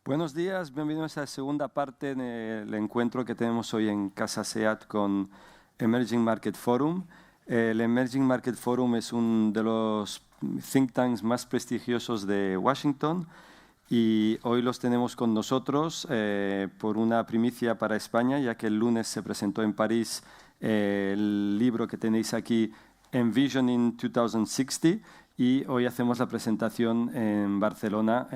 Buenos días, bienvenidos a la segunda parte del encuentro que tenemos hoy en Casa SEAT con Emerging Market Forum. El Emerging Market Forum es uno de los think tanks más prestigiosos de Washington y hoy los tenemos con nosotros por una primicia para España, ya que el lunes se presentó en París el libro que tenéis aquí, Envisioning 2060, y hoy hacemos la presentación en Barcelona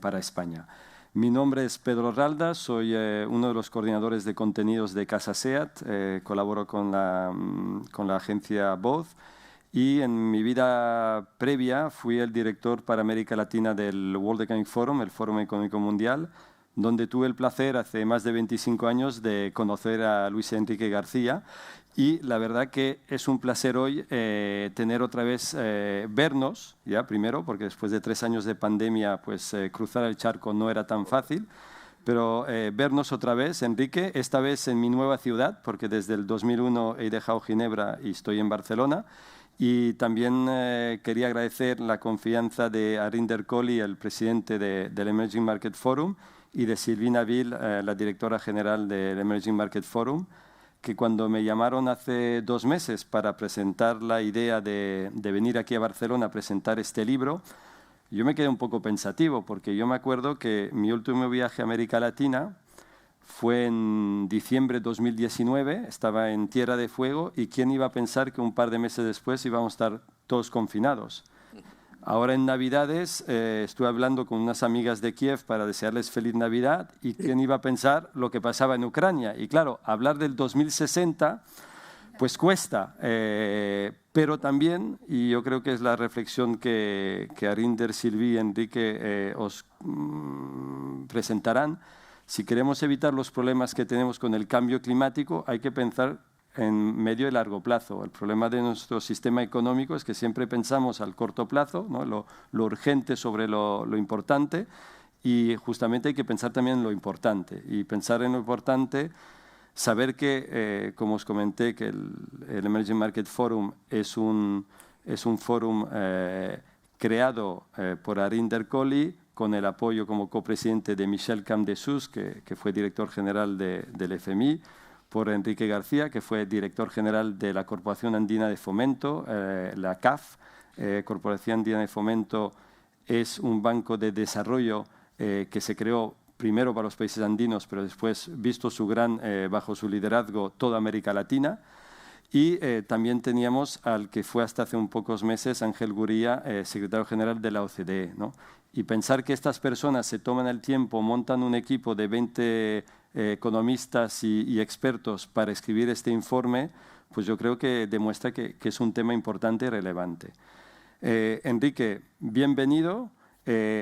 para España. Mi nombre es Pedro Ralda, soy uno de los coordinadores de contenidos de Casa SEAT, colaboro con la agencia Voz y en mi vida previa fui el director para América Latina del World Economic Forum, el Foro Económico Mundial, donde tuve el placer hace más de 25 años de conocer a Luis Enrique García. Y la verdad que es un placer hoy tener otra vez, vernos, ya primero, porque después de 3 años de pandemia, pues cruzar el charco no era tan fácil, pero vernos otra vez, Enrique, esta vez en mi nueva ciudad, porque desde el 2001 he dejado Ginebra y estoy en Barcelona. Y también quería agradecer la confianza de Arinder Kohli, el presidente del Emerging Market Forum, y de Silvina Vil, la directora general del Emerging Market Forum, que cuando me llamaron hace 2 meses para presentar la idea de venir aquí a Barcelona a presentar este libro, yo me quedé un poco pensativo, porque yo me acuerdo que mi último viaje a América Latina fue en diciembre de 2019, estaba en Tierra de Fuego, y quién iba a pensar que un par de meses después íbamos a estar todos confinados. Ahora en Navidades estuve hablando con unas amigas de Kiev para desearles feliz Navidad y quién iba a pensar lo que pasaba en Ucrania. Y claro, hablar del 2060 pues cuesta, pero también, y yo creo que es la reflexión que Arinder, Silvi y Enrique os presentarán, si queremos evitar los problemas que tenemos con el cambio climático, hay que pensar en medio y largo plazo. El problema de nuestro sistema económico es que siempre pensamos al corto plazo, ¿no? lo urgente sobre lo importante, y justamente hay que pensar también en lo importante. Y pensar en lo importante, saber que, como os comenté, que el Emerging Market Forum es un fórum creado por Arinder Kohli, con el apoyo como copresidente de Michel Camdessus, que fue director general del FMI, por Enrique García, que fue director general de la Corporación Andina de Fomento, la CAF. Corporación Andina de Fomento es un banco de desarrollo que se creó primero para los países andinos, pero después, visto bajo su liderazgo, toda América Latina. Y también teníamos al que fue hasta hace un pocos meses, Ángel Gurría, secretario general de la OCDE, ¿no? Y pensar que estas personas se toman el tiempo, montan un equipo de 20 economistas y expertos para escribir este informe, pues yo creo que demuestra que es un tema importante y relevante. Enrique, bienvenido.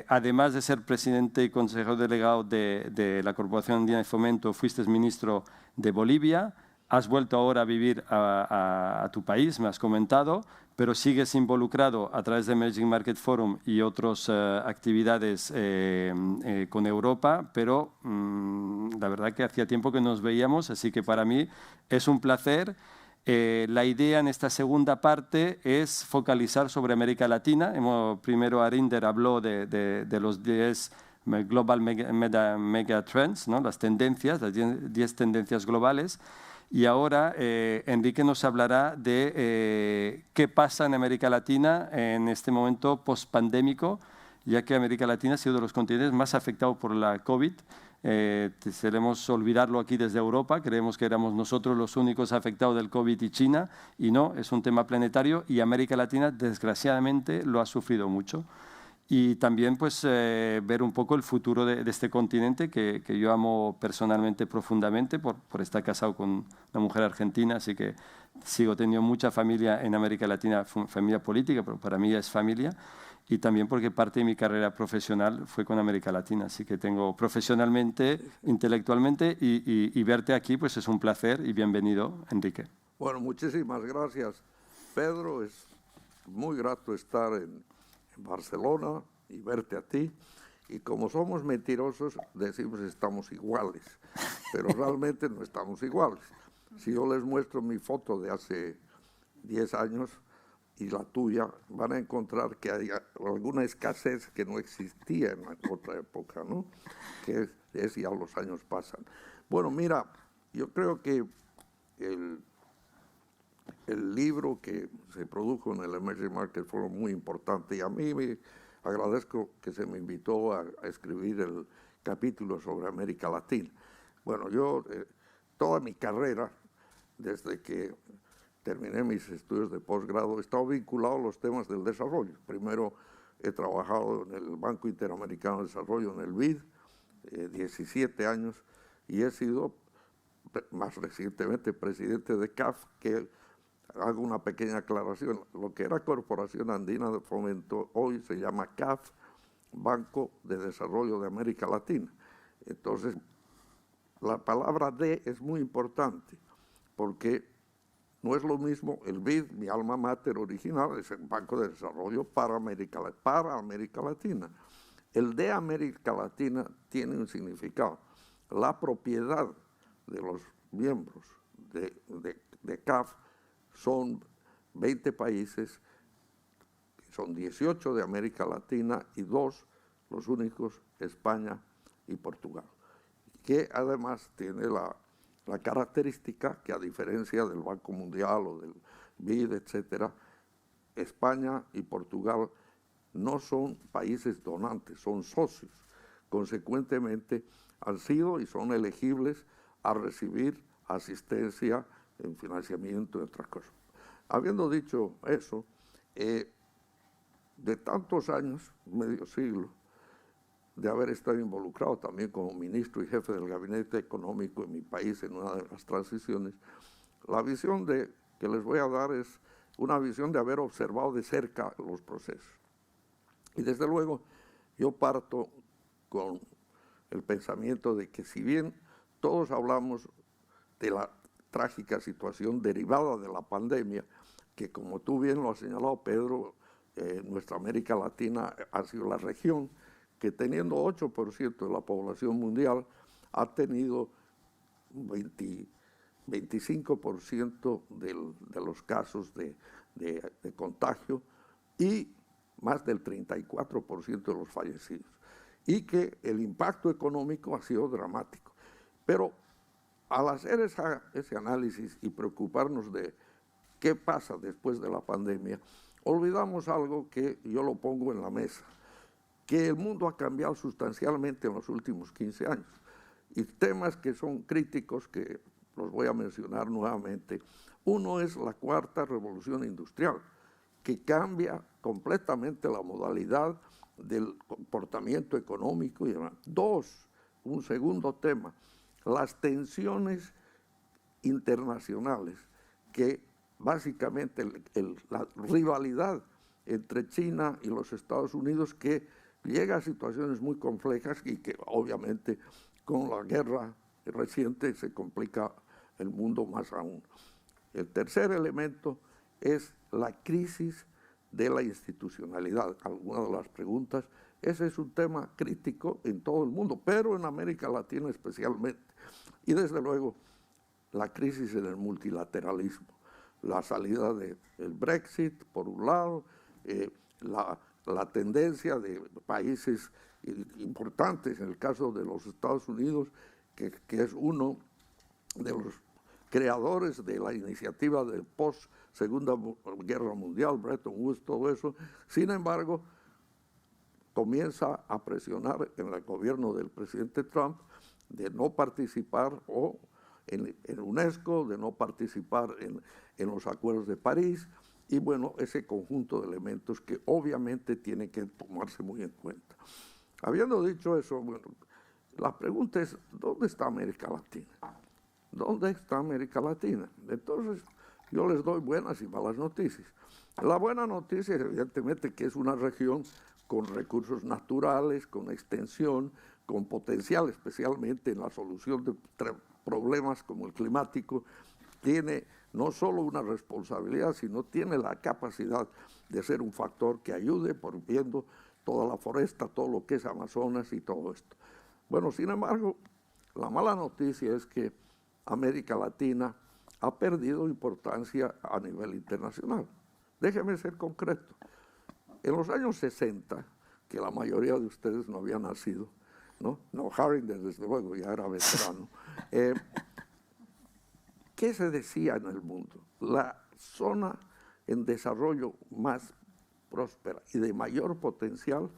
Además de ser presidente y consejero delegado de la Corporación Andina de Fomento, fuiste ministro de Bolivia. Has vuelto ahora a vivir a tu país, me has comentado, pero sigues involucrado a través de Emerging Market Forum y otras actividades con Europa, pero la verdad que hacía tiempo que nos veíamos, así que para mí es un placer. La idea en esta segunda parte es focalizar sobre América Latina. Primero Arinder habló de los 10 Global Mega Trends, ¿no? Las tendencias, las 10 tendencias globales. Y ahora Enrique nos hablará de qué pasa en América Latina en este momento post-pandémico, ya que América Latina ha sido de los continentes más afectados por la COVID. Solemos olvidarlo aquí desde Europa, creemos que éramos nosotros los únicos afectados del COVID y China, y no, es un tema planetario y América Latina desgraciadamente lo ha sufrido mucho. Y también pues, ver un poco el futuro de este continente que yo amo personalmente profundamente por estar casado con una mujer argentina, así que sigo teniendo mucha familia en América Latina, familia política, pero para mí es familia, y también porque parte de mi carrera profesional fue con América Latina, así que tengo profesionalmente, intelectualmente, y verte aquí pues es un placer y bienvenido, Enrique. Bueno, muchísimas gracias, Pedro. Es muy grato estar en Barcelona y verte a ti. Y como somos mentirosos, decimos estamos iguales, pero realmente no estamos iguales. Si yo les muestro mi foto de hace 10 años, y la tuya, van a encontrar que hay alguna escasez que no existía en otra época, ¿no? Que es ya los años pasan. Bueno, mira, yo creo que el libro que se produjo en el Emerging Market fue muy importante y a mí me agradezco que se me invitó a escribir el capítulo sobre América Latina. Bueno, yo toda mi carrera, desde que terminé mis estudios de posgrado, he estado vinculado a los temas del desarrollo. Primero he trabajado en el Banco Interamericano de Desarrollo, en el BID, 17 años, y he sido más recientemente presidente de CAF, que hago una pequeña aclaración. Lo que era Corporación Andina de Fomento, hoy se llama CAF, Banco de Desarrollo de América Latina. Entonces, la palabra D es muy importante, porque no es lo mismo el BID, mi alma mater original, es el Banco de Desarrollo para América Latina. El de América Latina tiene un significado. La propiedad de los miembros de CAF son 20 países, son 18 de América Latina y 2, los únicos, España y Portugal, que además tiene la característica que, a diferencia del Banco Mundial o del BID, etcétera, España y Portugal no son países donantes, son socios. Consecuentemente, han sido y son elegibles a recibir asistencia en financiamiento y otras cosas. Habiendo dicho eso, de tantos años, medio siglo, de haber estado involucrado también como ministro y jefe del gabinete económico en mi país en una de las transiciones, la visión que les voy a dar es una visión de haber observado de cerca los procesos. Y desde luego yo parto con el pensamiento de que si bien todos hablamos de la trágica situación derivada de la pandemia, que como tú bien lo has señalado, Pedro, nuestra América Latina ha sido la región que, teniendo 8% de la población mundial, ha tenido 25% de los casos de contagio y más del 34% de los fallecidos. Y que el impacto económico ha sido dramático. Pero al hacer ese análisis y preocuparnos de qué pasa después de la pandemia, olvidamos algo que yo lo pongo en la mesa, que el mundo ha cambiado sustancialmente en los últimos 15 años. Y temas que son críticos, que los voy a mencionar nuevamente. Uno es la cuarta revolución industrial, que cambia completamente la modalidad del comportamiento económico y demás. Dos, un segundo tema, las tensiones internacionales, que básicamente la rivalidad entre China y los Estados Unidos, que llega a situaciones muy complejas y que obviamente con la guerra reciente se complica el mundo más aún. El tercer elemento es la crisis de la institucionalidad. Algunas de las preguntas, ese es un tema crítico en todo el mundo, pero en América Latina especialmente. Y desde luego, la crisis en el multilateralismo, la salida del Brexit, por un lado, la tendencia de países importantes, en el caso de los Estados Unidos, que es uno de los creadores de la iniciativa de post-Segunda Guerra Mundial, Bretton Woods, todo eso. Sin embargo, comienza a presionar en el gobierno del presidente Trump de no participar en UNESCO, de no participar en los acuerdos de París, y bueno, ese conjunto de elementos que obviamente tiene que tomarse muy en cuenta. Habiendo dicho eso, bueno, la pregunta es, ¿dónde está América Latina? ¿Dónde está América Latina? Entonces, yo les doy buenas y malas noticias. La buena noticia es evidentemente que es una región con recursos naturales, con extensión, con potencial, especialmente en la solución de problemas como el climático. Tiene no solo una responsabilidad, sino tiene la capacidad de ser un factor que ayude, por viendo toda la foresta, todo lo que es Amazonas y todo esto. Bueno, sin embargo, la mala noticia es que América Latina ha perdido importancia a nivel internacional. Déjeme ser concreto. En los años 60, que la mayoría de ustedes no habían nacido, ¿no? No, Harringer, desde luego, ya era veterano. ¿Qué se decía en el mundo? La zona en desarrollo más próspera y de mayor potencial,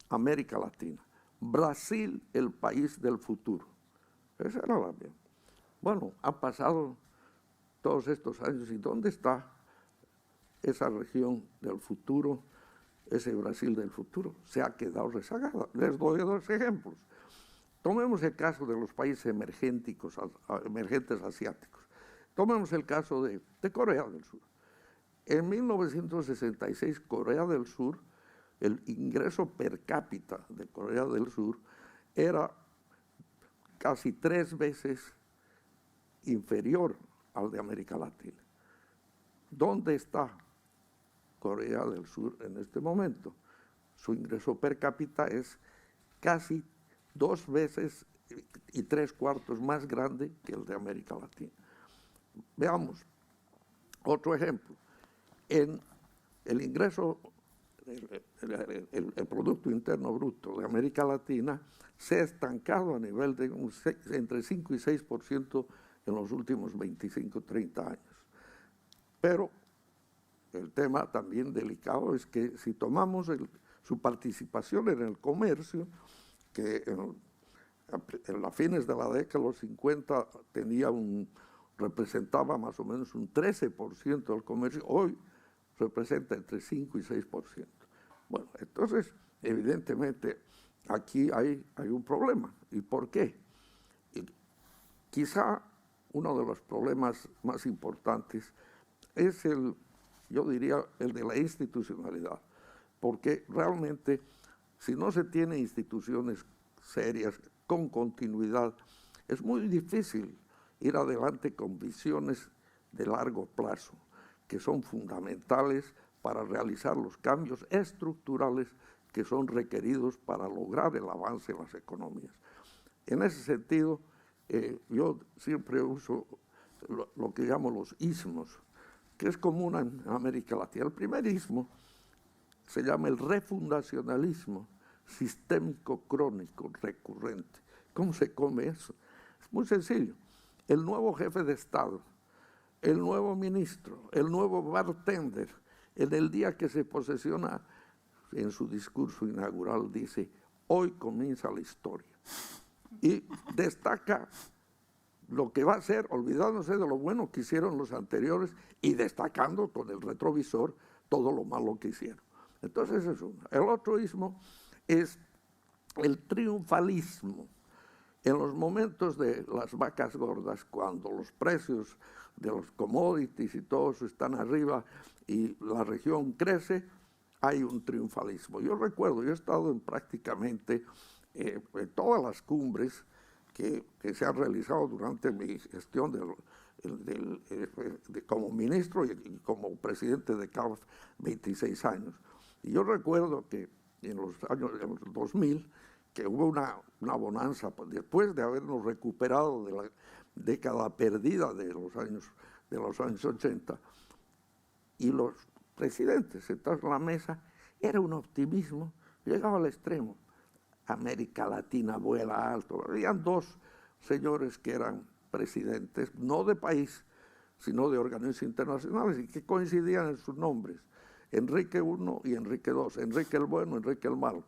América Latina. Brasil, el país del futuro. Esa era la mía. Bueno, han pasado todos estos años, ¿y dónde está esa región del futuro, ese Brasil del futuro? Se ha quedado rezagada. Les doy dos ejemplos. Tomemos el caso de los países emergentes asiáticos. Tomemos el caso de Corea del Sur. En 1966, Corea del Sur, el ingreso per cápita de Corea del Sur era casi 3 veces inferior al de América Latina. ¿Dónde está Corea del Sur en este momento? Su ingreso per cápita es casi 2 veces y 3/4 más grande que el de América Latina. Veamos otro ejemplo. En el ingreso, el Producto Interno Bruto de América Latina se ha estancado a nivel de entre 5 y 6% en los últimos 25, 30 años. Pero el tema también delicado es que si tomamos su participación en el comercio, que en fines de la década de los 50 representaba más o menos un 13% del comercio, hoy representa entre 5 y 6%. Bueno, entonces, evidentemente, aquí hay un problema. ¿Y por qué? Quizá uno de los problemas más importantes es yo diría, el de la institucionalidad. Porque realmente, si no se tiene instituciones serias, con continuidad, es muy difícil ir adelante con visiones de largo plazo, que son fundamentales para realizar los cambios estructurales que son requeridos para lograr el avance en las economías. En ese sentido, yo siempre uso lo que llamo los ismos, que es común en América Latina. El primer ismo se llama el refundacionalismo sistémico crónico recurrente. ¿Cómo se come eso? Es muy sencillo. El nuevo jefe de Estado, el nuevo ministro, el nuevo bartender, en el día que se posesiona, en su discurso inaugural dice: hoy comienza la historia. Y destaca lo que va a hacer, olvidándose de lo bueno que hicieron los anteriores y destacando con el retrovisor todo lo malo que hicieron. Entonces es uno. El otro ismo es el triunfalismo. En los momentos de las vacas gordas, cuando los precios de los commodities y todo eso están arriba y la región crece, hay un triunfalismo. Yo recuerdo, yo he estado en prácticamente en todas las cumbres que se han realizado durante mi gestión como ministro y como presidente de CAF 26 años. Y yo recuerdo que en los años 2000, que hubo una bonanza, pues, después de habernos recuperado de la década perdida de los años 80, y los presidentes sentados en la mesa, era un optimismo, llegaba al extremo. América Latina vuela alto. Habían 2 señores que eran presidentes, no de país, sino de organismos internacionales, y que coincidían en sus nombres. Enrique I y Enrique II, Enrique el Bueno, Enrique el Malo.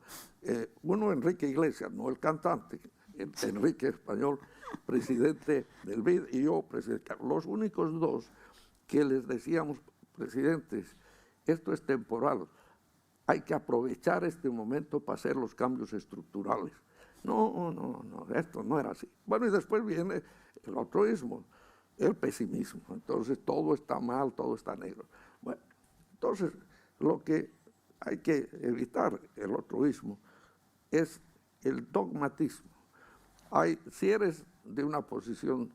Uno, Enrique Iglesias, no el cantante, Enrique español, presidente del BID, y yo, presidente. Los únicos 2 que les decíamos: presidentes, esto es temporal, hay que aprovechar este momento para hacer los cambios estructurales. No, esto no era así. Bueno, y después viene el otro-ismo, el pesimismo. Entonces todo está mal, todo está negro. Bueno, entonces lo que hay que evitar, el otro-ismo, es el dogmatismo. Si eres de una posición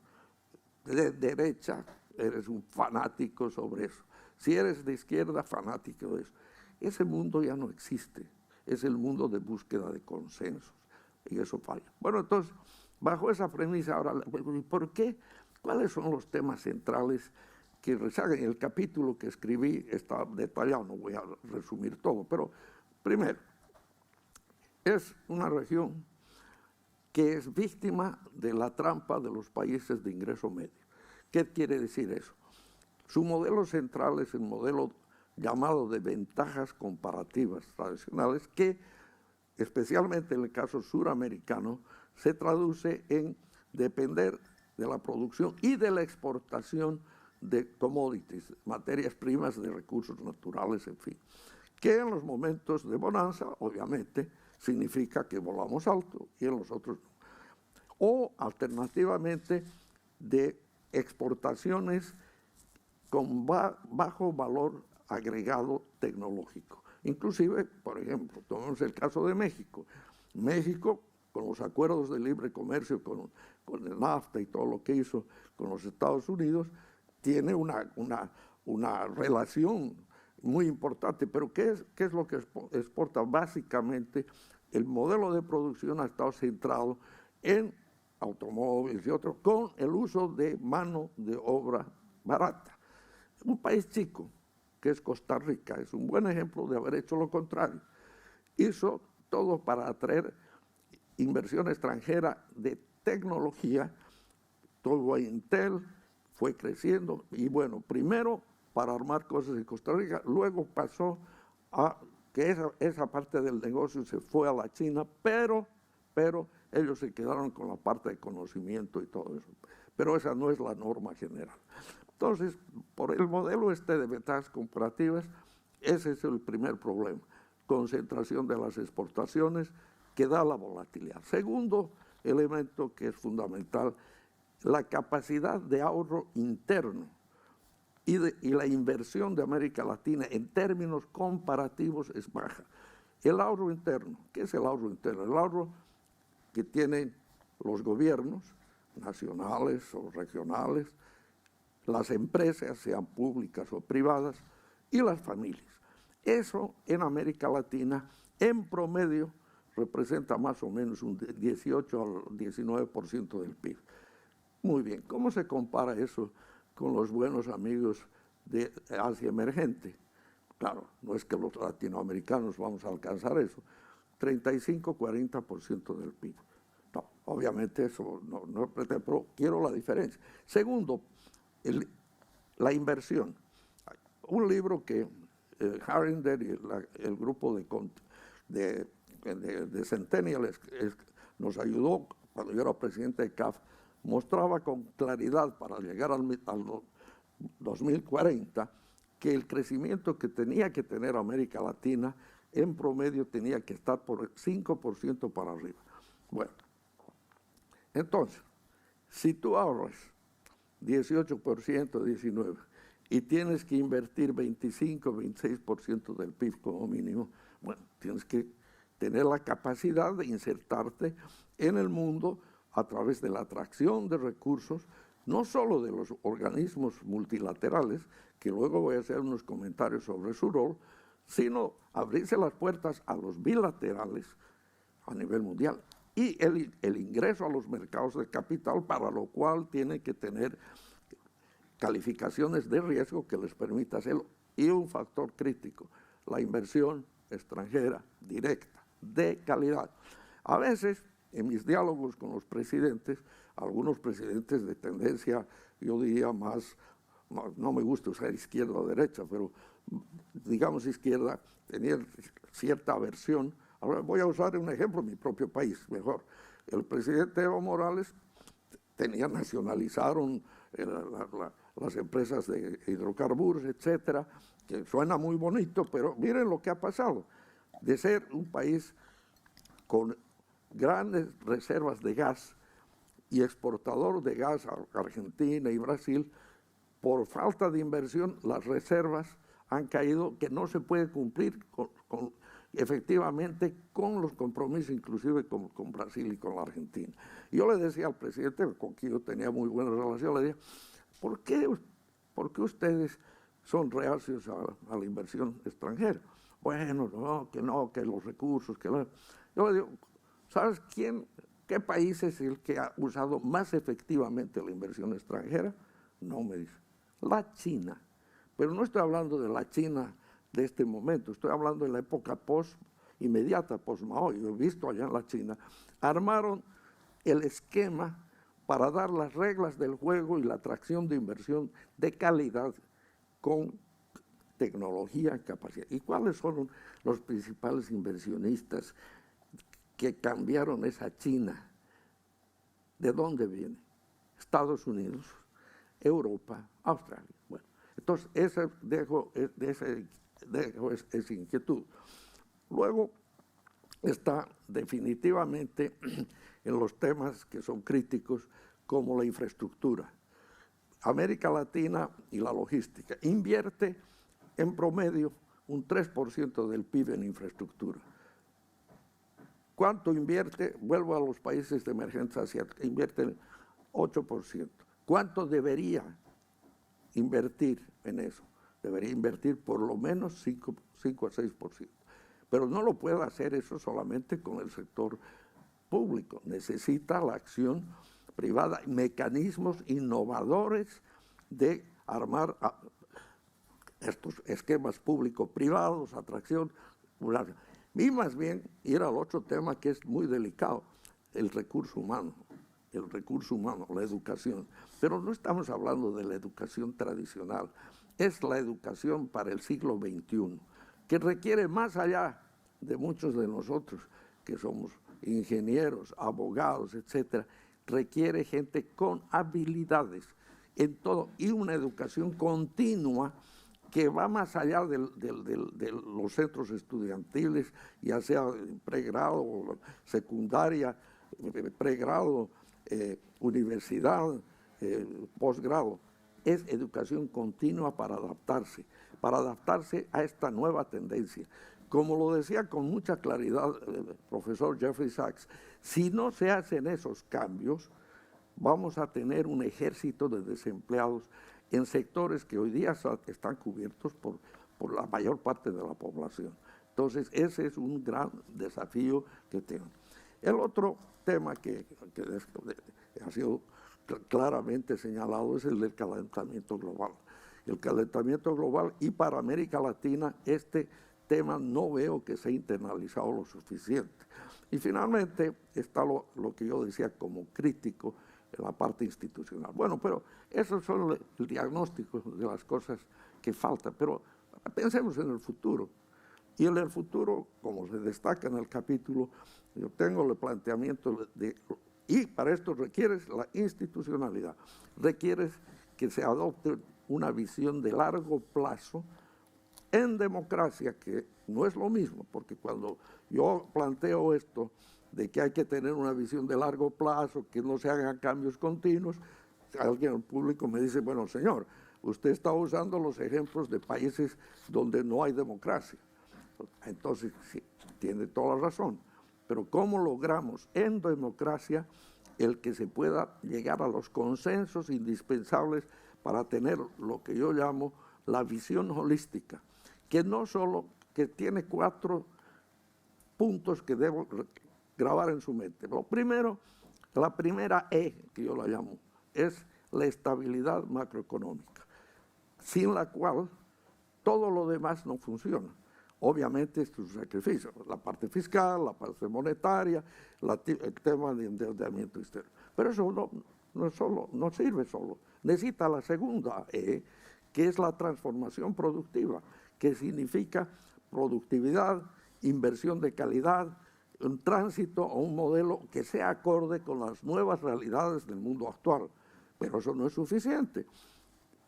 de derecha, eres un fanático sobre eso. Si eres de izquierda, fanático de eso. Ese mundo ya no existe. Es el mundo de búsqueda de consensos. Y eso falla. Bueno, entonces, bajo esa premisa, ahora, ¿por qué? ¿Cuáles son los temas centrales que rezaga. En el capítulo que escribí está detallado, no voy a resumir todo, pero primero, es una región que es víctima de la trampa de los países de ingreso medio. ¿Qué quiere decir eso? Su modelo central es el modelo llamado de ventajas comparativas tradicionales, que especialmente en el caso suramericano se traduce en depender de la producción y de la exportación de commodities, materias primas, de recursos naturales, en fin, que en los momentos de bonanza, obviamente, significa que volamos alto y en los otros no. O alternativamente de exportaciones con bajo valor agregado tecnológico. Inclusive, por ejemplo, tomemos el caso de México. México, con los acuerdos de libre comercio, con el NAFTA y todo lo que hizo con los Estados Unidos, tiene una relación muy importante. Pero ¿qué es lo que exporta? Básicamente, el modelo de producción ha estado centrado en automóviles y otros, con el uso de mano de obra barata. Un país chico, que es Costa Rica, es un buen ejemplo de haber hecho lo contrario. Hizo todo para atraer inversión extranjera de tecnología, todo a Intel, fue creciendo, y bueno, primero para armar cosas en Costa Rica, luego pasó a que esa parte del negocio se fue a la China, pero ellos se quedaron con la parte de conocimiento y todo eso. Pero esa no es la norma general. Entonces, por el modelo de ventajas comparativas, ese es el primer problema. Concentración de las exportaciones que da la volatilidad. Segundo elemento que es fundamental, la capacidad de ahorro interno y la inversión de América Latina en términos comparativos es baja. El ahorro interno, ¿qué es el ahorro interno? El ahorro que tienen los gobiernos nacionales o regionales, las empresas, sean públicas o privadas, y las familias. Eso en América Latina, en promedio, representa más o menos un 18 al 19% del PIB. Muy bien, ¿cómo se compara eso con los buenos amigos de Asia emergente? Claro, no es que los latinoamericanos vamos a alcanzar eso, 35-40% del PIB. No, obviamente eso no pretendo, pero quiero la diferencia. Segundo, la inversión. Un libro que Harinder y el grupo de Centennial nos ayudó cuando yo era presidente de CAF, mostraba con claridad para llegar al 2040 que el crecimiento que tenía que tener América Latina en promedio tenía que estar por el 5% para arriba. Bueno, entonces, si tú ahorras 18%, 19%, y tienes que invertir 25, 26% del PIB como mínimo, bueno, tienes que tener la capacidad de insertarte en el mundo a través de la atracción de recursos, no solo de los organismos multilaterales, que luego voy a hacer unos comentarios sobre su rol, sino abrirse las puertas a los bilaterales a nivel mundial y el ingreso a los mercados de capital, para lo cual tiene que tener calificaciones de riesgo que les permita hacerlo. Y un factor crítico, la inversión extranjera directa, de calidad. A veces, en mis diálogos con los presidentes, algunos presidentes de tendencia, yo diría no me gusta usar izquierda o derecha, pero digamos izquierda, tenían cierta aversión. Ahora voy a usar un ejemplo en mi propio país, mejor. El presidente Evo Morales nacionalizaron las empresas de hidrocarburos, etcétera, que suena muy bonito, pero miren lo que ha pasado. De ser un país con grandes reservas de gas y exportador de gas a Argentina y Brasil, por falta de inversión, las reservas han caído, que no se puede cumplir efectivamente con los compromisos, inclusive con Brasil y con la Argentina. Yo le decía al presidente, con quien yo tenía muy buena relación, le decía, ¿por qué ustedes son reacios a la inversión extranjera? Bueno, que los recursos, Yo le digo, ¿sabes qué país es el que ha usado más efectivamente la inversión extranjera? No, me dice, la China, pero no estoy hablando de la China de este momento, estoy hablando de la época inmediata post-Mao. Yo he visto allá en la China, armaron el esquema para dar las reglas del juego y la atracción de inversión de calidad con tecnología y capacidad. ¿Y cuáles fueron los principales inversionistas que cambiaron esa China? ¿De dónde viene? Estados Unidos, Europa, Australia. Bueno, entonces dejo esa inquietud. Luego está definitivamente en los temas que son críticos, como la infraestructura. América Latina y la logística invierte en promedio un 3% del PIB en infraestructura. ¿Cuánto invierte? Vuelvo a los países de emergencia asiática, invierten 8%. ¿Cuánto debería invertir en eso? Debería invertir por lo menos 5 a 6%. Pero no lo puede hacer eso solamente con el sector público. Necesita la acción privada, mecanismos innovadores de armar estos esquemas público-privados, atracción. Y más bien ir al otro tema que es muy delicado, el recurso humano, la educación. Pero no estamos hablando de la educación tradicional, es la educación para el siglo XXI, que requiere más allá de muchos de nosotros que somos ingenieros, abogados, etcétera, requiere gente con habilidades en todo y una educación continua que va más allá de los centros estudiantiles, ya sea pregrado, secundaria, pregrado, universidad, posgrado. Es educación continua para adaptarse a esta nueva tendencia. Como lo decía con mucha claridad el profesor Jeffrey Sachs, si no se hacen esos cambios, vamos a tener un ejército de desempleados en sectores que hoy día están cubiertos por la mayor parte de la población. Entonces, ese es un gran desafío que tenemos. El otro tema que ha sido claramente señalado es el del calentamiento global. El calentamiento global, y para América Latina este tema no veo que se ha internalizado lo suficiente. Y finalmente está lo que yo decía como crítico en la parte institucional. Bueno, pero esos son el diagnóstico de las cosas que faltan. Pero pensemos en el futuro. Y en el futuro, como se destaca en el capítulo, yo tengo el planteamiento y para esto requieres la institucionalidad, requieres que se adopte una visión de largo plazo en democracia, que no es lo mismo, porque cuando yo planteo esto de que hay que tener una visión de largo plazo, que no se hagan cambios continuos, alguien al público me dice, bueno, señor, usted está usando los ejemplos de países donde no hay democracia. Entonces, sí, tiene toda la razón. Pero ¿cómo logramos en democracia el que se pueda llegar a los consensos indispensables para tener lo que yo llamo la visión holística, que no solo, que tiene 4 puntos que debo grabar en su mente. Lo primero, la primera E, que yo la llamo, es la estabilidad macroeconómica, sin la cual todo lo demás no funciona. Obviamente es un sacrificio, la parte fiscal, la parte monetaria, el tema de endeudamiento externo. Pero eso no sirve solo. Necesita la segunda E, que es la transformación productiva, que significa productividad, inversión de calidad, un tránsito a un modelo que sea acorde con las nuevas realidades del mundo actual. Pero eso no es suficiente.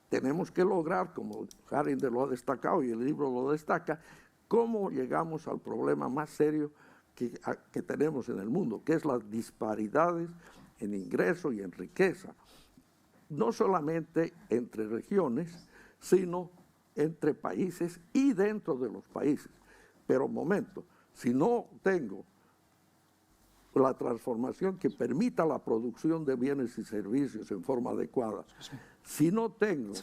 Tenemos que lograr, como Harinder lo ha destacado y el libro lo destaca, cómo llegamos al problema más serio que tenemos en el mundo, que es las disparidades en ingreso y en riqueza, no solamente entre regiones, sino entre países y dentro de los países. Pero momento, si no tengo la transformación que permita la producción de bienes y servicios en forma adecuada, si no tengo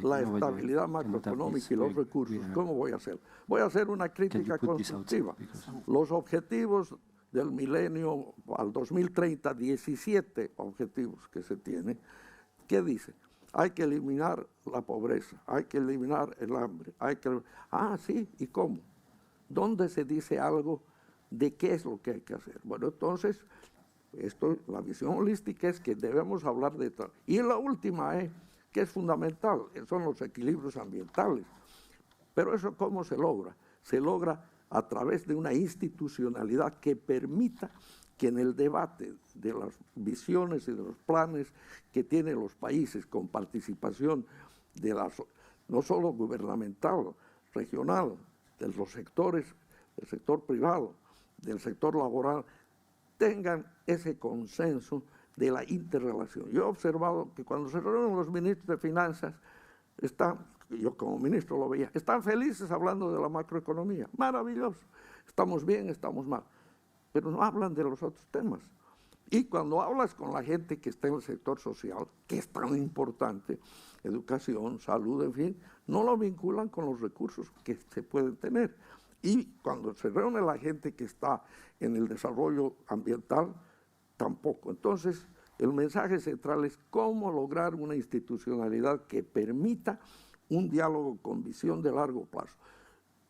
la estabilidad macroeconómica y los recursos, ¿cómo voy a hacer? Voy a hacer una crítica constructiva. Los objetivos del milenio al 2030, 17 objetivos que se tienen, ¿qué dice? hay que eliminar la pobreza, hay que eliminar el hambre, sí, ¿y cómo? ¿Dónde se dice algo de qué es lo que hay que hacer? Bueno, entonces, la visión holística es que debemos hablar de todo. Y la última que es fundamental, son los equilibrios ambientales. Pero eso, ¿cómo se logra? Se logra a través de una institucionalidad que permita que en el debate de las visiones y de los planes que tienen los países con participación de no solo gubernamental, regional, de los sectores, del sector privado, del sector laboral, tengan ese consenso de la interrelación. Yo he observado que cuando se reúnen los ministros de finanzas, yo como ministro lo veía, están felices hablando de la macroeconomía, maravilloso, estamos bien, estamos mal, pero no hablan de los otros temas. Y cuando hablas con la gente que está en el sector social, que es tan importante, educación, salud, en fin, no lo vinculan con los recursos que se pueden tener. Y cuando se reúne la gente que está en el desarrollo ambiental, tampoco. Entonces, el mensaje central es cómo lograr una institucionalidad que permita un diálogo con visión de largo plazo.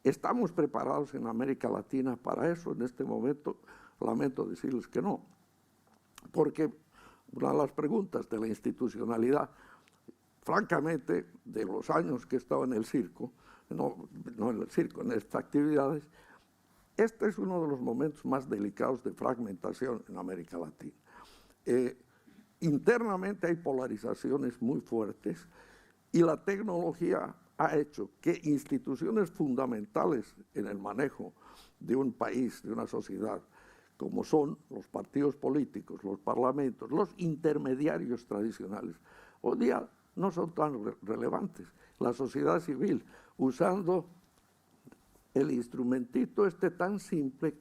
¿Estamos preparados en América Latina para eso? En este momento, lamento decirles que no. Porque una de las preguntas de la institucionalidad, francamente, de los años que he estado en el circo, no en el circo, en estas actividades, este es uno de los momentos más delicados de fragmentación en América Latina. Internamente hay polarizaciones muy fuertes y la tecnología ha hecho que instituciones fundamentales en el manejo de un país, de una sociedad, como son los partidos políticos, los parlamentos, los intermediarios tradicionales, hoy día no son tan relevantes. La sociedad civil, usando el instrumentito tan simple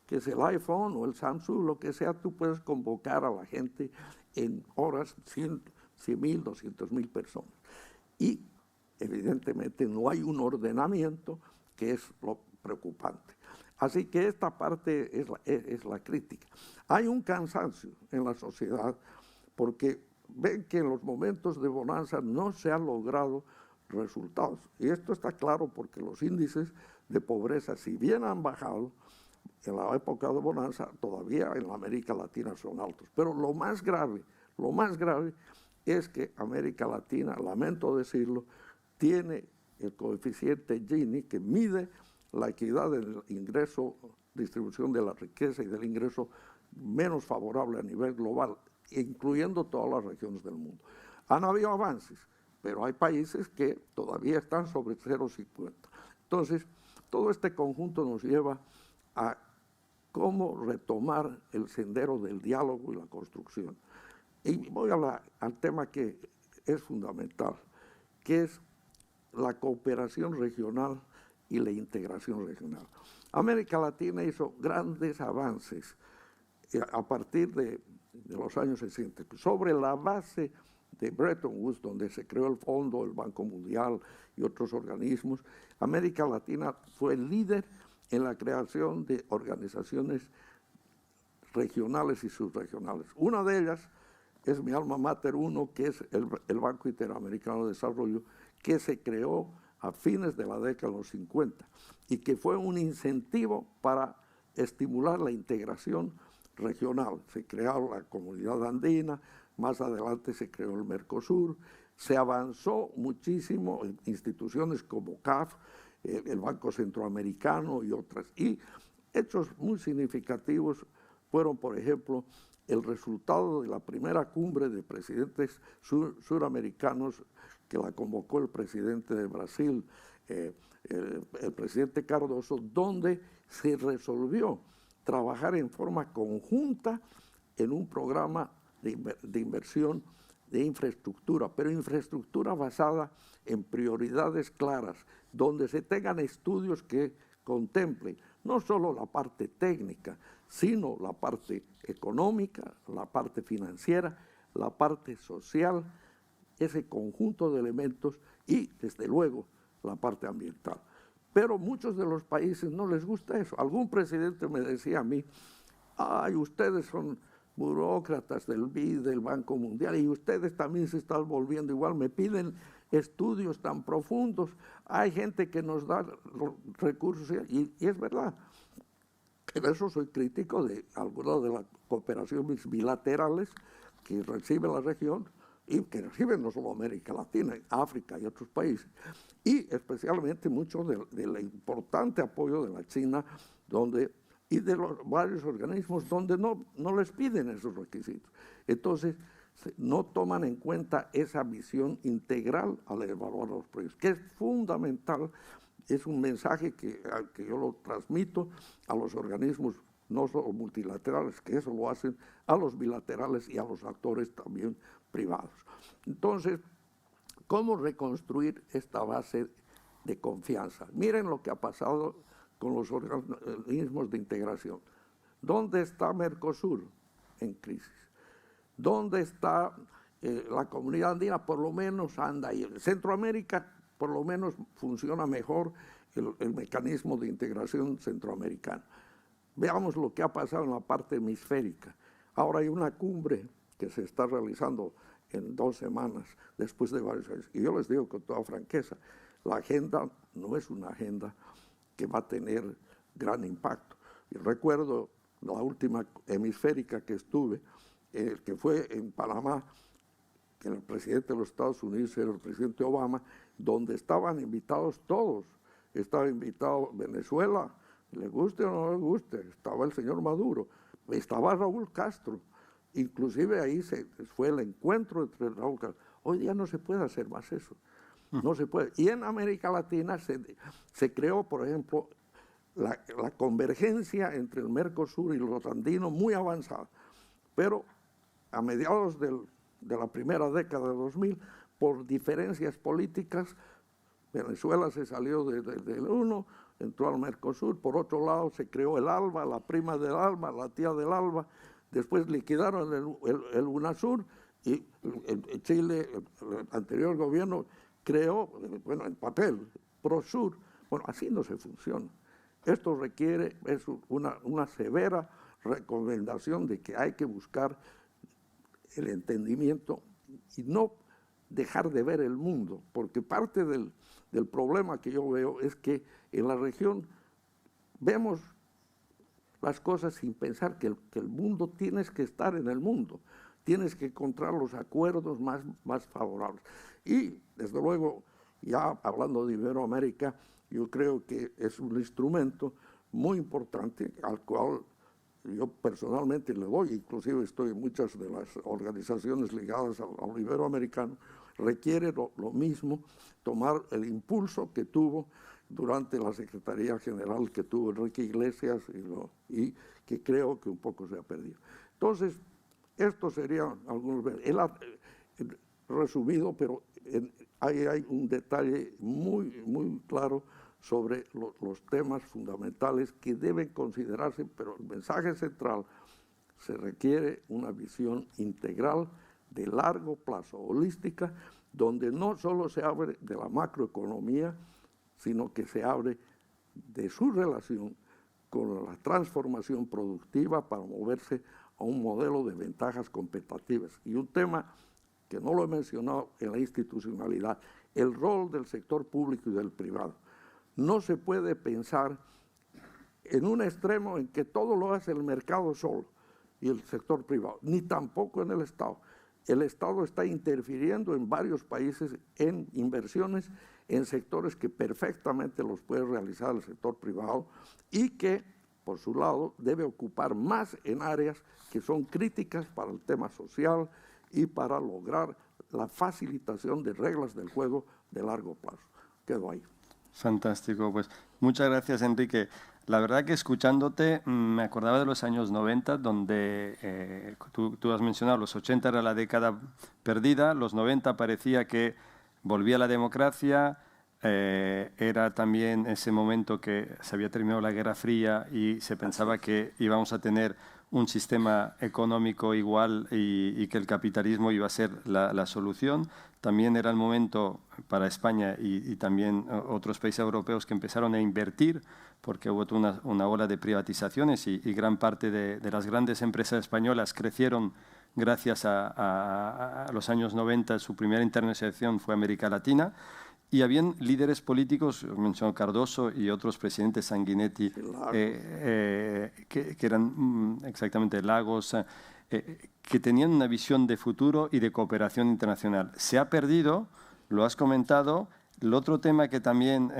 que es el iPhone o el Samsung, lo que sea, tú puedes convocar a la gente en horas, 100,000, 200,000 personas. Y evidentemente no hay un ordenamiento, que es lo preocupante. Así que esta parte es la crítica. Hay un cansancio en la sociedad porque ven que en los momentos de bonanza no se han logrado resultados. Y esto está claro porque los índices de pobreza, si bien han bajado, en la época de bonanza todavía en la América Latina son altos. Pero lo más grave es que América Latina, lamento decirlo, tiene el coeficiente Gini que mide la equidad del ingreso, distribución de la riqueza y del ingreso menos favorable a nivel global, incluyendo todas las regiones del mundo. Han habido avances, pero hay países que todavía están sobre 0,50. Entonces, todo este conjunto nos lleva a cómo retomar el sendero del diálogo y la construcción. Y voy a hablar al tema que es fundamental, que es la cooperación regional y la integración regional. América Latina hizo grandes avances a partir de los años 60, sobre la base de Bretton Woods, donde se creó el Fondo, el Banco Mundial y otros organismos. América Latina fue el líder en la creación de organizaciones regionales y subregionales. Una de ellas es mi alma mater 1, que es el Banco Interamericano de Desarrollo, que se creó a fines de la década de los 50 y que fue un incentivo para estimular la integración regional. Se creó la Comunidad Andina, más adelante se creó el Mercosur, se avanzó muchísimo en instituciones como CAF, el Banco Centroamericano y otras. Y hechos muy significativos fueron, por ejemplo, el resultado de la primera cumbre de presidentes suramericanos que la convocó el presidente de Brasil, el presidente Cardoso, donde se resolvió trabajar en forma conjunta en un programa de inversión de infraestructura, pero infraestructura basada en prioridades claras, donde se tengan estudios que contemplen no solo la parte técnica, sino la parte económica, la parte financiera, la parte social, ese conjunto de elementos y, desde luego, la parte ambiental. Pero muchos de los países no les gusta eso. Algún presidente me decía a mí, ay, ustedes son burócratas del BID, del Banco Mundial, y ustedes también se están volviendo igual, me piden estudios tan profundos. Hay gente que nos da recursos y es verdad. En eso soy crítico de algunas de las cooperaciones bilaterales que recibe la región y que reciben no solo América Latina, África y otros países, y especialmente mucho del importante apoyo de la China y de los varios organismos donde no les piden esos requisitos. Entonces, no toman en cuenta esa visión integral al evaluar los proyectos, que es fundamental. Es un mensaje que yo lo transmito a los organismos no solo multilaterales, que eso lo hacen, a los bilaterales y a los actores también privados. Entonces, ¿cómo reconstruir esta base de confianza? Miren lo que ha pasado con los organismos de integración. ¿Dónde está Mercosur? En crisis. ¿Dónde está la comunidad andina? Por lo menos anda ahí. En Centroamérica, por lo menos funciona mejor el mecanismo de integración centroamericano. Veamos lo que ha pasado en la parte hemisférica. Ahora hay una cumbre que se está realizando en 2 semanas, después de varios años. Y yo les digo con toda franqueza, la agenda no es una agenda que va a tener gran impacto. Yo recuerdo la última hemisférica que estuve, que fue en Panamá, que el presidente de los Estados Unidos era el presidente Obama, donde estaban invitados todos. Estaba invitado Venezuela, le guste o no le guste, estaba el señor Maduro, estaba Raúl Castro. Inclusive ahí fue el encuentro entre Raúl Castro. Hoy día no se puede hacer más eso. No se puede. Y en América Latina se creó, por ejemplo, la convergencia entre el Mercosur y los andinos muy avanzada. Pero a mediados de la primera década de 2000, por diferencias políticas, Venezuela se salió del uno, entró al Mercosur. Por otro lado, se creó el ALBA, la prima del ALBA, la tía del ALBA. Después liquidaron el UNASUR y Chile, el anterior gobierno, creó, bueno, en papel, PROSUR. Bueno, así no se funciona. Esto requiere una severa recomendación de que hay que buscar el entendimiento y no dejar de ver el mundo, porque parte del problema que yo veo es que en la región vemos las cosas sin pensar que el mundo tienes que estar en el mundo, tienes que encontrar los acuerdos más favorables. Y, desde luego, ya hablando de Iberoamérica, yo creo que es un instrumento muy importante al cual yo personalmente le doy, inclusive estoy en muchas de las organizaciones ligadas al iberoamericano, requiere lo mismo, tomar el impulso que tuvo durante la Secretaría General que tuvo Enrique Iglesias y que creo que un poco se ha perdido. Entonces, esto sería algunos resumido, pero hay un detalle muy claro sobre los temas fundamentales que deben considerarse, pero el mensaje central: se requiere una visión integral de largo plazo, holística, donde no solo se hable de la macroeconomía, sino que se hable de su relación con la transformación productiva para moverse a un modelo de ventajas competitivas. Y un tema que no lo he mencionado en la institucionalidad, el rol del sector público y del privado. No se puede pensar en un extremo en que todo lo hace el mercado solo y el sector privado, ni tampoco en el Estado. El Estado está interfiriendo en varios países en inversiones en sectores que perfectamente los puede realizar el sector privado y que, por su lado, debe ocupar más en áreas que son críticas para el tema social y para lograr la facilitación de reglas del juego de largo plazo. Quedo ahí. Fantástico, pues muchas gracias, Enrique. La verdad que escuchándote me acordaba de los años 90, donde tú has mencionado, los 80 era la década perdida, los 90 parecía que volvía la democracia, era también ese momento que se había terminado la Guerra Fría y se pensaba que íbamos a tener un sistema económico igual y que el capitalismo iba a ser la solución. También era el momento para España y también otros países europeos que empezaron a invertir, porque hubo una ola de privatizaciones y gran parte de las grandes empresas españolas crecieron gracias a los años 90. Su primera internacionalización fue América Latina. Y habían líderes políticos, mencionó Cardoso y otros presidentes, Sanguinetti, que eran exactamente Lagos, que tenían una visión de futuro y de cooperación internacional. Se ha perdido, lo has comentado. El otro tema que también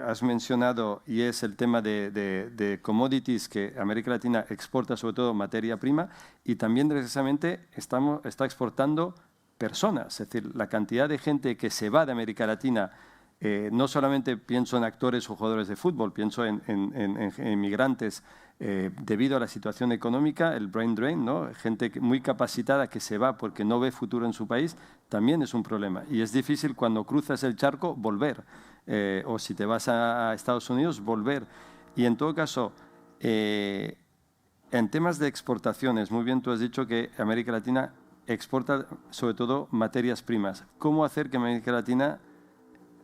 has mencionado y es el tema de commodities, que América Latina exporta sobre todo materia prima y también precisamente está exportando personas, es decir, la cantidad de gente que se va de América Latina, no solamente pienso en actores o jugadores de fútbol, pienso en inmigrantes debido a la situación económica, el brain drain, ¿no? Gente muy capacitada que se va porque no ve futuro en su país, también es un problema. Y es difícil cuando cruzas el charco volver, o si te vas a Estados Unidos, volver. Y en todo caso, en temas de exportaciones, muy bien tú has dicho que América Latina exporta sobre todo materias primas. ¿Cómo hacer que América Latina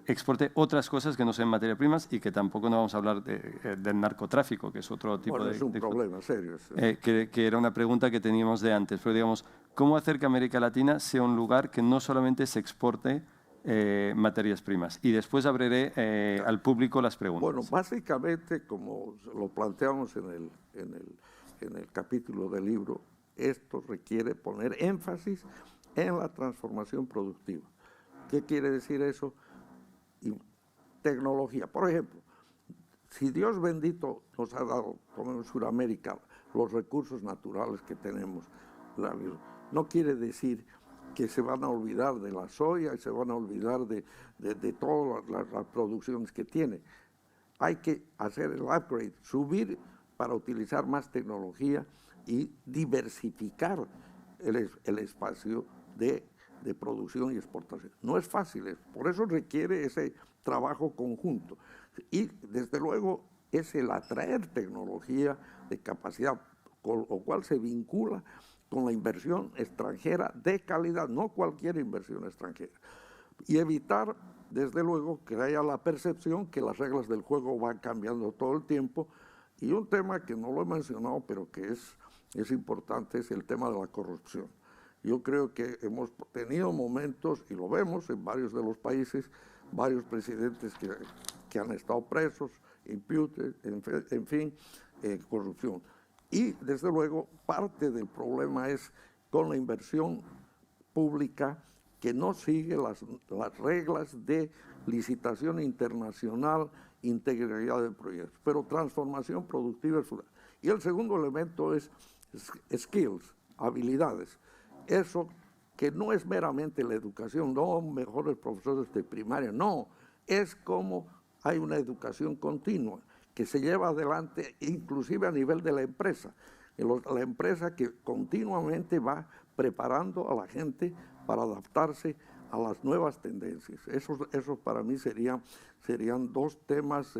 exporte otras cosas que no sean materias primas y que tampoco no vamos a hablar del narcotráfico, que es otro tipo es un problema serio. Que era una pregunta que teníamos de antes. Pero digamos, ¿cómo hacer que América Latina sea un lugar que no solamente se exporte materias primas? Y después abriré al público las preguntas. Bueno, básicamente, como lo planteamos en el capítulo del libro, esto requiere poner énfasis en la transformación productiva. ¿Qué quiere decir eso? Y tecnología. Por ejemplo, si Dios bendito nos ha dado, como en Sudamérica, los recursos naturales que tenemos, no quiere decir que se van a olvidar de la soya y se van a olvidar de todas las producciones que tiene. Hay que hacer el upgrade, subir para utilizar más tecnología y diversificar el espacio de producción y exportación. No es fácil, por eso requiere ese trabajo conjunto. Y desde luego es el atraer tecnología de capacidad, con lo cual se vincula con la inversión extranjera de calidad, no cualquier inversión extranjera. Y evitar, desde luego, que haya la percepción que las reglas del juego van cambiando todo el tiempo. Y un tema que no lo he mencionado, pero que es importante, es el tema de la corrupción. Yo creo que hemos tenido momentos, y lo vemos en varios de los países, varios presidentes que han estado presos, imputed, en fin, corrupción. Y, desde luego, parte del problema es con la inversión pública que no sigue las reglas de licitación internacional, integridad del proyecto, pero transformación productiva es fundamental. Y el segundo elemento es skills, habilidades. Eso que no es meramente la educación, no mejores profesores de primaria, no, es como hay una educación continua que se lleva adelante inclusive a nivel de la empresa. La empresa que continuamente va preparando a la gente para adaptarse a las nuevas tendencias. Eso para mí serían dos temas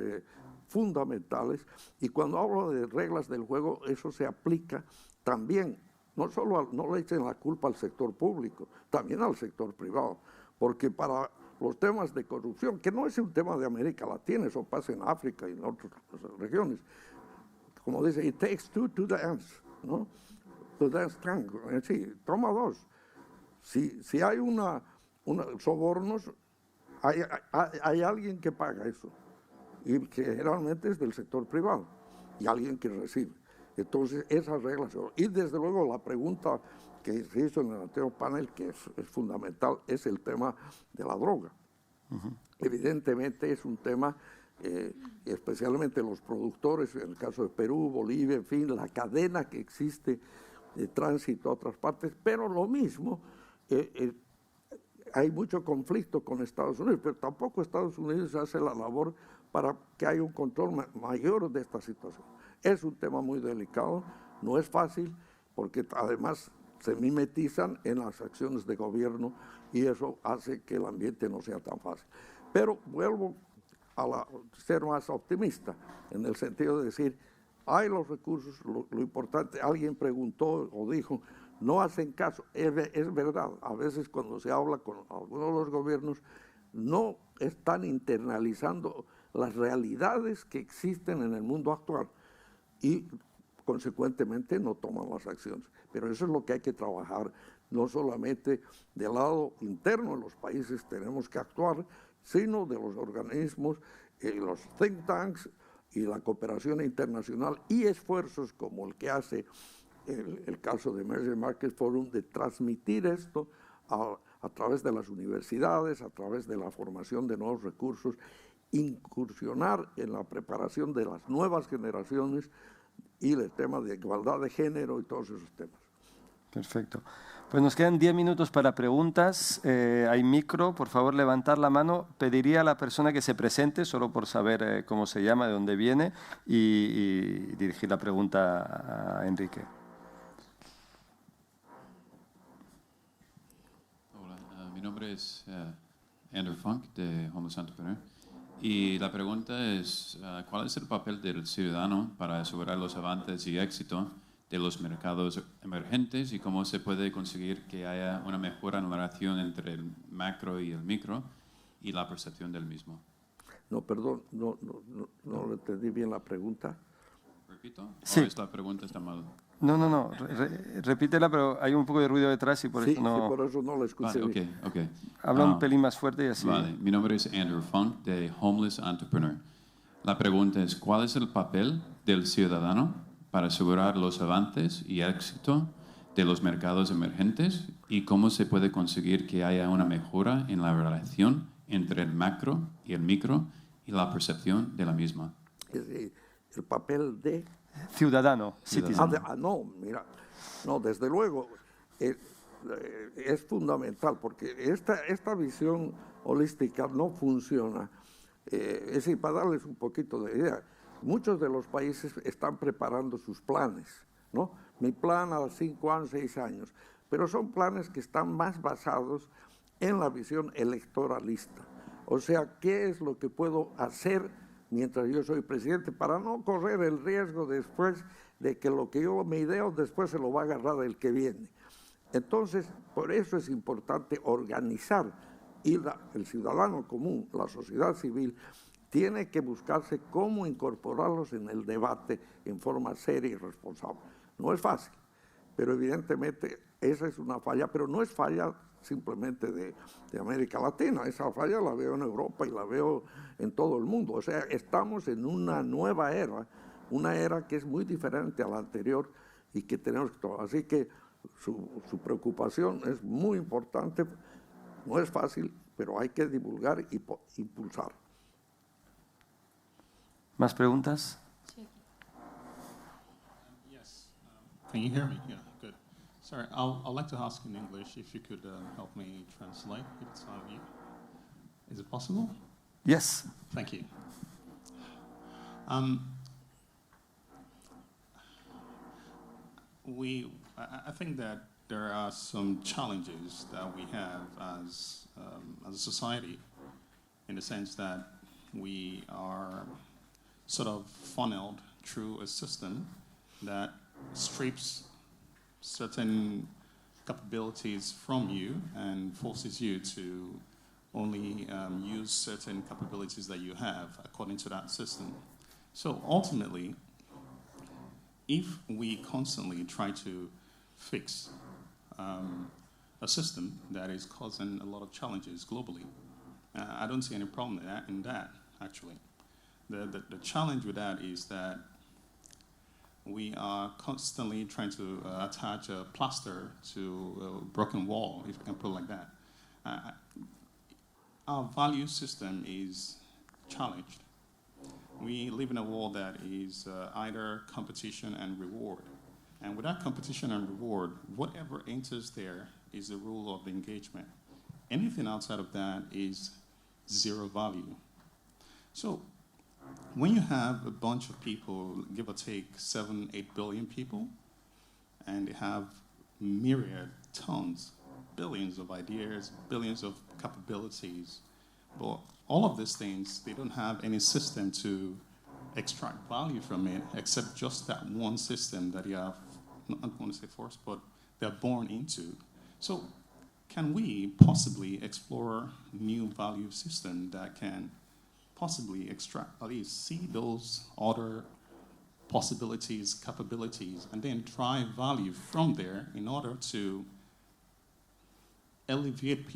fundamentales. Y cuando hablo de reglas del juego, eso se aplica también, no le echen la culpa al sector público, también al sector privado, porque para los temas de corrupción, que no es un tema de América Latina, eso pasa en África y en otras regiones, como dice, it takes two to dance, ¿no? To dance tango, sí, toma dos. Si hay sobornos, hay alguien que paga eso, y que generalmente es del sector privado, y alguien que recibe. Entonces, esas reglas. Y desde luego la pregunta que se hizo en el anterior panel, que es fundamental, es el tema de la droga. Evidentemente es un tema, especialmente los productores, en el caso de Perú, Bolivia, en fin, la cadena que existe de tránsito a otras partes, pero lo mismo, hay mucho conflicto con Estados Unidos, pero tampoco Estados Unidos hace la labor para que haya un control mayor de esta situación. Es un tema muy delicado, no es fácil, porque además se mimetizan en las acciones de gobierno y eso hace que el ambiente no sea tan fácil. Pero vuelvo a ser más optimista, en el sentido de decir, hay los recursos, lo importante, alguien preguntó o dijo, no hacen caso, es verdad, a veces cuando se habla con algunos de los gobiernos, no están internalizando las realidades que existen en el mundo actual y consecuentemente no toman las acciones. Pero eso es lo que hay que trabajar, no solamente del lado interno de los países tenemos que actuar, sino de los organismos, los think tanks y la cooperación internacional y esfuerzos como el que hace el caso de Emerging Markets Forum de transmitir esto a través de las universidades, a través de la formación de nuevos recursos, incursionar en la preparación de las nuevas generaciones y el tema de igualdad de género y todos esos temas. Perfecto. Pues nos quedan 10 minutos para preguntas. Hay micro, por favor levantar la mano. Pediría a la persona que se presente, solo por saber cómo se llama, de dónde viene, y dirigir la pregunta a Enrique. Hola, mi nombre es Andrew Funk, de Homeless Entrepreneur. Y la pregunta es, ¿cuál es el papel del ciudadano para asegurar los avances y éxito de los mercados emergentes y cómo se puede conseguir que haya una mejora en la relación entre el macro y el micro y la percepción del mismo? No, perdón, no entendí bien la pregunta. ¿Repito? Sí. ¿O esta pregunta está mal? No. Repítela, pero hay un poco de ruido detrás y por eso no... Sí, por eso no la escuché Vale, bien. ok. Habla un pelín más fuerte y así... Vale, mi nombre es Andrew Funk, de Homeless Entrepreneur. La pregunta es, ¿cuál es el papel del ciudadano para asegurar los avances y éxito de los mercados emergentes y cómo se puede conseguir que haya una mejora en la relación entre el macro y el micro y la percepción de la misma? El papel de... Ciudadano, citizen. No, desde luego, es fundamental porque esta visión holística no funciona. Es decir, para darles un poquito de idea, muchos de los países están preparando sus planes, ¿no? Mi plan a 5 años, 6 años, pero son planes que están más basados en la visión electoralista. O sea, ¿qué es lo que puedo hacer mientras yo soy presidente para no correr el riesgo después de que lo que yo me ideo después se lo va a agarrar el que viene? Entonces, por eso es importante organizar y el ciudadano común, la sociedad civil, tiene que buscarse cómo incorporarlos en el debate en forma seria y responsable. No es fácil, pero evidentemente esa es una falla, pero no es falla simplemente de América Latina, esa falla la veo en Europa y la veo en todo el mundo. O sea, estamos en una nueva era, una era que es muy diferente a la anterior y que tenemos que tomar. Así que su preocupación es muy importante, no es fácil, pero hay que divulgar y impulsar. ¿Más preguntas? Yes. Can you hear me? Yeah, good. Sorry, I'd like to ask in English if you could help me translate, if it's not you. Is it possible? Yes. Thank you. I think that there are some challenges that we have as a society, in the sense that we are sort of funneled through a system that strips certain capabilities from you and forces you to only use certain capabilities that you have according to that system. So ultimately, if we constantly try to fix a system that is causing a lot of challenges globally, I don't see any problem in that actually. The challenge with that is that we are constantly trying to attach a plaster to a broken wall, if you can put it like that. Our value system is challenged. We live in a world that is either competition and reward. And without competition and reward, whatever enters there is the rule of engagement. Anything outside of that is zero value. So when you have a bunch of people, give or take 7, 8 billion people, and they have myriad tons, billions of ideas, billions of capabilities, but all of these things, they don't have any system to extract value from it, except just that one system that you have, not going to say forced, but they're born into. So can we possibly explore new value system that can possibly extract, at least see those other possibilities, capabilities, and then drive value from there in order to alleviate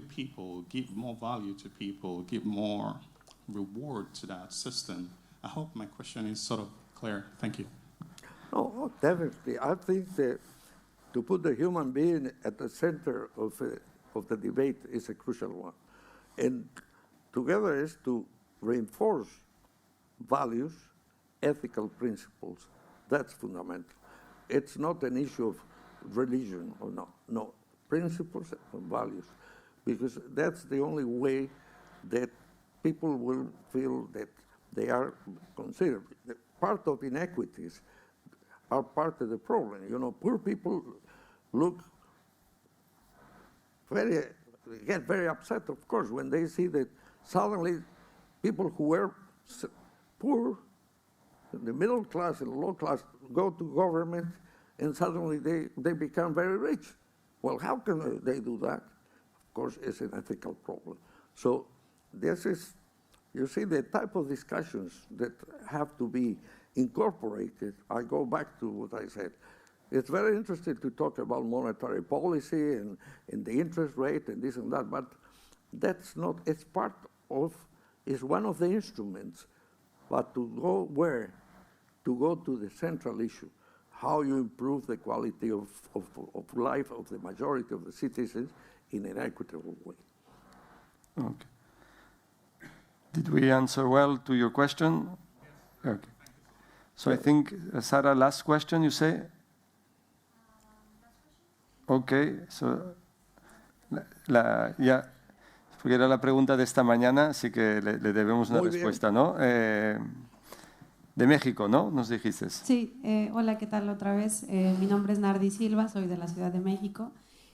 people, give more value to people, give more reward to that system? I hope my question is sort of clear. Thank you. No, definitely. I think that to put the human being at the center of the debate is a crucial one. And together is to reinforce values, ethical principles. That's fundamental. It's not an issue of religion or no, principles and values, because that's the only way that people will feel that they are considered. Part of inequities are part of the problem. You know, poor people get very upset, of course, when they see that suddenly people who were poor, the middle class and low class, go to government and suddenly they become very rich. Well, how can they do that? Of course, it's an ethical problem. So this is, you see, the type of discussions that have to be incorporated. I go back to what I said. It's very interesting to talk about monetary policy and the interest rate and this and that, but that's not, it's part of, it's one of the instruments. But to go where? To go to the central issue, how you improve the quality of life of the majority of the citizens in an equitable way. Okay. Did we answer well to your question? Yes. Okay. So I think, Sara, last question you say? Okay, so ya, porque era la pregunta de esta mañana, así que le debemos una respuesta, ¿no? De México, ¿no? Nos dijiste. Sí, hola, ¿qué tal otra vez? Mi nombre es Nardi Silva, soy de la Ciudad de México.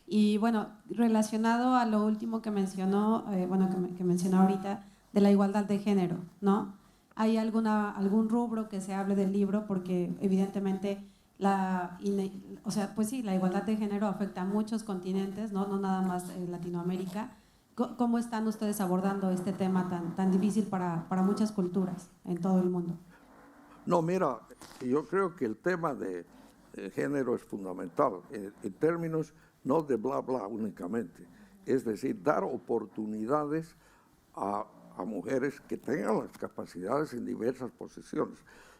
Y bueno, relacionado a lo último que mencionó, que mencionó ahorita, de la igualdad de género, ¿no? ¿Hay algún rubro que se hable del libro? Porque evidentemente la igualdad de género afecta a muchos continentes, no nada más Latinoamérica. ¿Cómo están ustedes abordando este tema tan difícil para muchas culturas en todo el mundo? No, mira, yo creo que el tema de género es fundamental, en términos no de bla bla únicamente, es decir, dar oportunidades a mujeres que tengan las capacidades en diversas posiciones.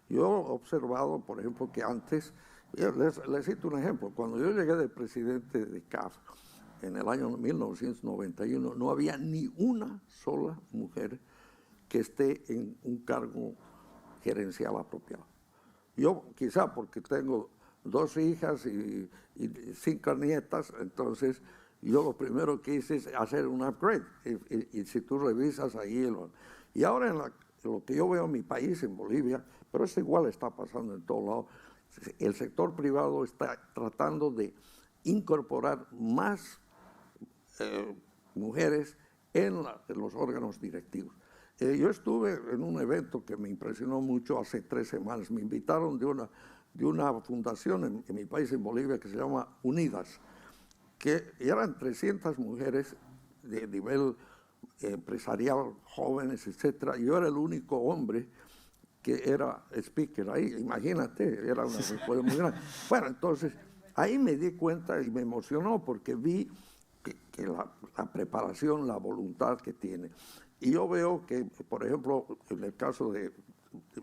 Yo he observado, por ejemplo, que antes, les cito un ejemplo, cuando yo llegué de presidente de CAF en el año 1991, no había ni una sola mujer que esté en un cargo gerencial apropiado. Yo, quizá porque tengo 2 hijas y 5 nietas, entonces yo lo primero que hice es hacer un upgrade. Y si tú revisas ahí, y ahora en lo que yo veo en mi país, en Bolivia, pero eso igual está pasando en todo lado, el sector privado está tratando de incorporar más mujeres en los órganos directivos. Yo estuve en un evento que me impresionó mucho hace 3 semanas. Me invitaron de una fundación en mi país, en Bolivia, que se llama Unidas, que eran 300 mujeres de nivel empresarial, jóvenes, etc. Yo era el único hombre que era speaker ahí. Imagínate, era una respuesta muy grande. Bueno, entonces, ahí me di cuenta y me emocionó porque vi que la preparación, la voluntad que tiene. Y yo veo que, por ejemplo, en el caso de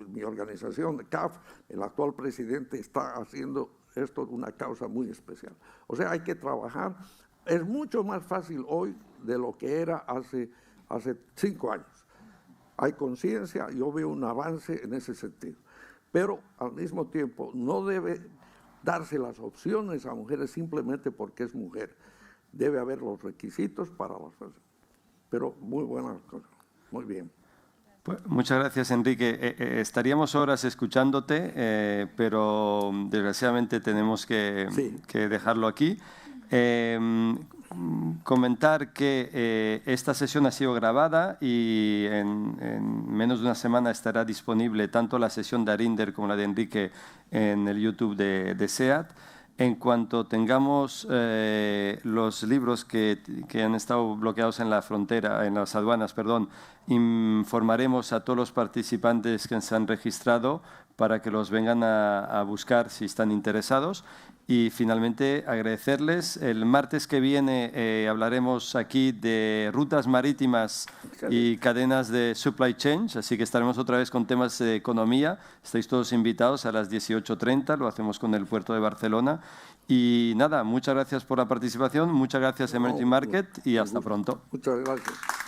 mi organización, de CAF, el actual presidente está haciendo esto una causa muy especial. O sea, hay que trabajar. Es mucho más fácil hoy de lo que era hace 5 años. Hay conciencia, yo veo un avance en ese sentido. Pero al mismo tiempo no debe darse las opciones a mujeres simplemente porque es mujer. Debe haber los requisitos para las personas. Pero muy buena cosa, muy bien. Pues, muchas gracias, Enrique. Estaríamos horas escuchándote, pero desgraciadamente tenemos que dejarlo aquí. comentar que esta sesión ha sido grabada y en menos de una semana estará disponible tanto la sesión de Arinder como la de Enrique en el YouTube de SEAT. En cuanto tengamos los libros que han estado bloqueados en la frontera, en las aduanas, perdón, informaremos a todos los participantes que se han registrado para que los vengan a buscar si están interesados. Y finalmente agradecerles. El martes que viene hablaremos aquí de rutas marítimas y cadenas de supply chain, así que estaremos otra vez con temas de economía. Estáis todos invitados a las 18:30, lo hacemos con el puerto de Barcelona. Y nada, muchas gracias por la participación, muchas gracias Emerging Market y hasta pronto. Muchas gracias.